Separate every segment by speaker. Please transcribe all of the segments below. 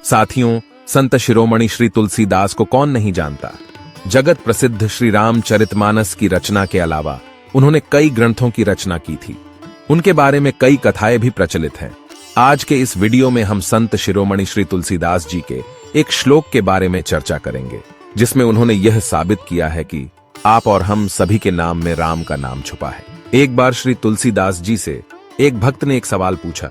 Speaker 1: साथियों, संत शिरोमणि श्री तुलसीदास को कौन नहीं जानता। जगत प्रसिद्ध श्री रामचरितमानस की रचना के अलावा उन्होंने कई ग्रंथों की रचना की थी। उनके बारे में कई कथाएं भी प्रचलित हैं। आज के इस वीडियो में हम संत शिरोमणि श्री तुलसीदास जी के एक श्लोक के बारे में चर्चा करेंगे, जिसमें उन्होंने यह साबित किया है कि आप और हम सभी के नाम में राम का नाम छुपा है। एक बार श्री तुलसीदास जी से एक भक्त ने एक सवाल पूछा।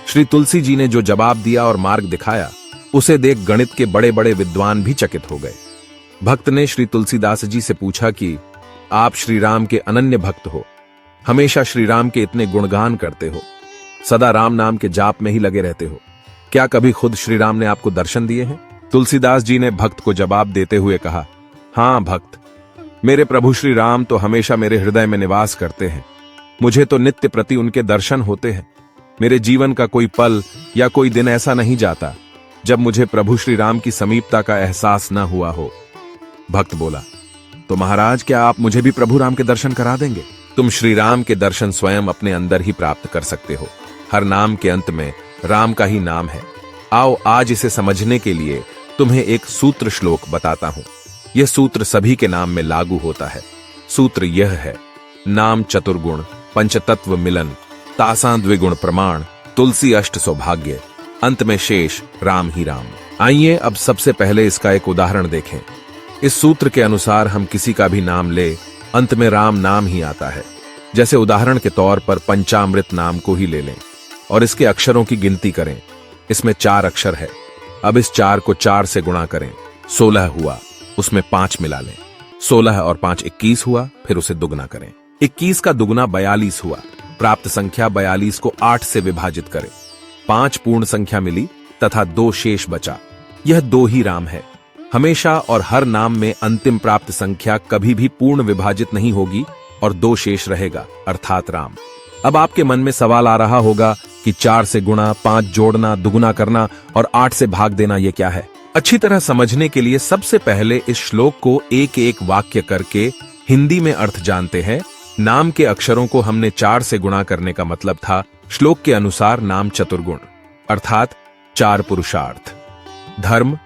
Speaker 1: श्री तुलसी जी ने जो जवाब दिया और मार्ग दिखाया, उसे देख गणित के बड़े बड़े विद्वान भी चकित हो गए। भक्त ने श्री तुलसीदास जी से पूछा कि आप श्री राम के अनन्य भक्त हो, हमेशा श्री राम के इतने गुणगान करते हो, सदा राम नाम के जाप में ही लगे रहते हो, क्या कभी खुद श्री राम ने आपको दर्शन दिए हैं? तुलसीदास जी ने भक्त को जवाब देते हुए कहा, हाँ भक्त, मेरे प्रभु श्री राम तो हमेशा मेरे हृदय में निवास करते हैं। मुझे तो नित्य प्रति उनके दर्शन होते हैं। मेरे जीवन का कोई पल या कोई दिन ऐसा नहीं जाता जब मुझे प्रभु श्री राम की समीपता का एहसास न हुआ हो। भक्त बोला, तो महाराज, क्या आप मुझे भी प्रभु राम के दर्शन करा देंगे? तुम श्री राम के दर्शन स्वयं अपने अंदर ही प्राप्त कर सकते हो। हर नाम के अंत में राम का ही नाम है। आओ आज इसे समझने के लिए तुम्हें एक सूत्र श्लोक बताता हूं। यह सूत्र सभी के नाम में लागू होता है। सूत्र यह है, नाम चतुर्गुण पंचतत्व मिलन, तासां द्विगुण प्रमाण, तुलसी अष्ट सौभाग्य, अंत में शेष राम ही राम। आइए अब सबसे पहले इसका एक उदाहरण देखें। इस सूत्र के अनुसार हम किसी का भी नाम ले, अंत में राम नाम ही आता है। जैसे उदाहरण के तौर पर पंचामृत नाम को ही ले लें और इसके अक्षरों की गिनती करें। इसमें 4 अक्षर है। अब इस 4 को 4 से गुणा करें, 16 हुआ, उसमें 5 मिला लें। 16 और 5 21 हुआ, फिर उसे दुगना करें। 21 का दुगना 42 हुआ। प्राप्त संख्या 42 को 8 से विभाजित करें। 5 पूर्ण संख्या मिली तथा 2 शेष बचा। यह 2 ही राम है। हमेशा और हर नाम में अंतिम प्राप्त संख्या कभी भी पूर्ण विभाजित नहीं होगी और 2 शेष रहेगा, अर्थात राम। अब आपके मन में सवाल आ रहा होगा कि 4 से गुणा, 5 जोड़ना, दुगुना करना और 8 से भाग देना ये क्या है? अच्छी तरह समझने के लिए सबसे पहले इस श्लोक को एक एक वाक्य करके हिंदी में अर्थ जानते हैं। नाम के अक्षरों को हमने 4 से गुणा करने का मतलब था श्लोक के अनुसार नाम चतुर्गुण, अर्थात 4 पुरुषार्थ, धर्म,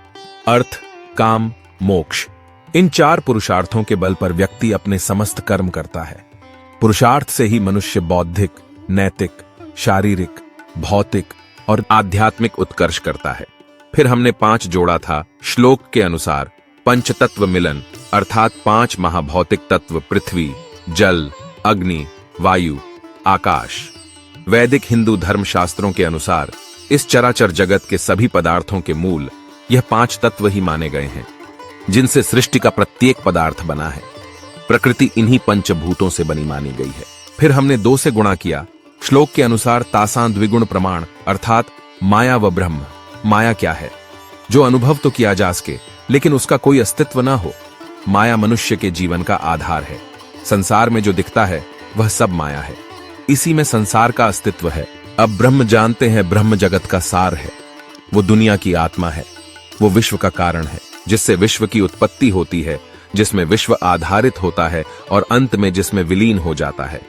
Speaker 1: अर्थ, काम, मोक्ष। इन 4 पुरुषार्थों के बल पर व्यक्ति अपने समस्त कर्म करता है। पुरुषार्थ से ही मनुष्य बौद्धिक, नैतिक, शारीरिक, भौतिक और आध्यात्मिक उत्कर्ष करता है। फिर हमने 5 जोड़ा था श्लोक के अनुसार पंचतत्व मिलन, अर्थात 5 महाभौतिक तत्व, पृथ्वी, जल, अग्नि, वायु, आकाश। वैदिक हिंदू धर्म शास्त्रों के अनुसार इस चराचर जगत के सभी पदार्थों के मूल यह 5 तत्व ही माने गए हैं, जिनसे सृष्टि का प्रत्येक पदार्थ बना है। प्रकृति इन्हीं पंचभूतों से बनी मानी गई है। फिर हमने 2 से गुणा किया श्लोक के अनुसार तासां द्विगुण प्रमाण, अर्थात माया व ब्रह्म। माया क्या है? जो अनुभव तो किया जा सके लेकिन उसका कोई अस्तित्व ना हो। माया मनुष्य के जीवन का आधार है। संसार में जो दिखता है वह सब माया है, इसी में संसार का अस्तित्व है। अब ब्रह्म जानते हैं, ब्रह्म जगत का सार है। वो दुनिया की आत्मा है, वो विश्व का कारण है, जिससे विश्व की उत्पत्ति होती है, जिसमें विश्व आधारित होता है और अंत में जिसमें विलीन हो जाता है।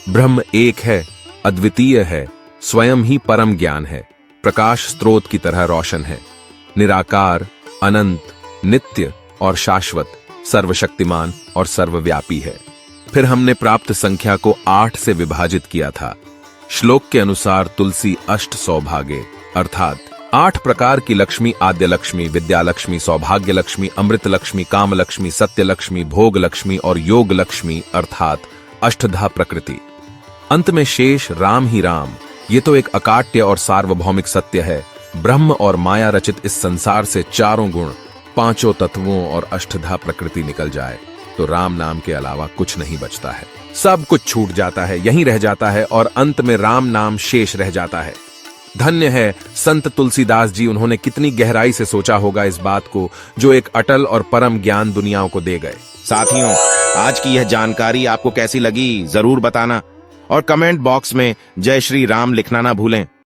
Speaker 1: ब्रह्म एक है, अद्वितीय है, स्वयं ही परम ज्ञान है, प्रकाश स्रोत की तरह रोशन है, निराकार, अनंत, नित्य और शाश्वत, सर्वशक्तिमान और सर्वव्यापी है। फिर हमने प्राप्त संख्या को 8 से विभाजित किया था। श्लोक के अनुसार तुलसी अष्ट सौभाग्य, अर्थात 8 प्रकार की लक्ष्मी, आद्य लक्ष्मी, विद्या लक्ष्मी, सौभाग्य लक्ष्मी, अमृत लक्ष्मी, काम लक्ष्मी, सत्य लक्ष्मी, भोग लक्ष्मी और योग लक्ष्मी, अर्थात अष्टधा प्रकृति। अंत में शेष राम ही राम। ये तो एक अकाट्य और सार्वभौमिक सत्य है। ब्रह्म और माया रचित इस संसार से 4 गुण, 5 तत्वों और अष्टधा प्रकृति निकल जाए तो राम नाम के अलावा कुछ नहीं बचता है। सब कुछ छूट जाता है, यहीं रह जाता है और अंत में राम नाम शेष रह जाता है। धन्य है संत तुलसीदास जी, उन्होंने कितनी गहराई से सोचा होगा इस बात को, जो एक अटल और परम ज्ञान दुनियाओं को दे गए।
Speaker 2: साथियों, आज की यह जानकारी आपको कैसी लगी जरूर बताना और कमेंट बॉक्स में जय श्री राम लिखना ना भूलें।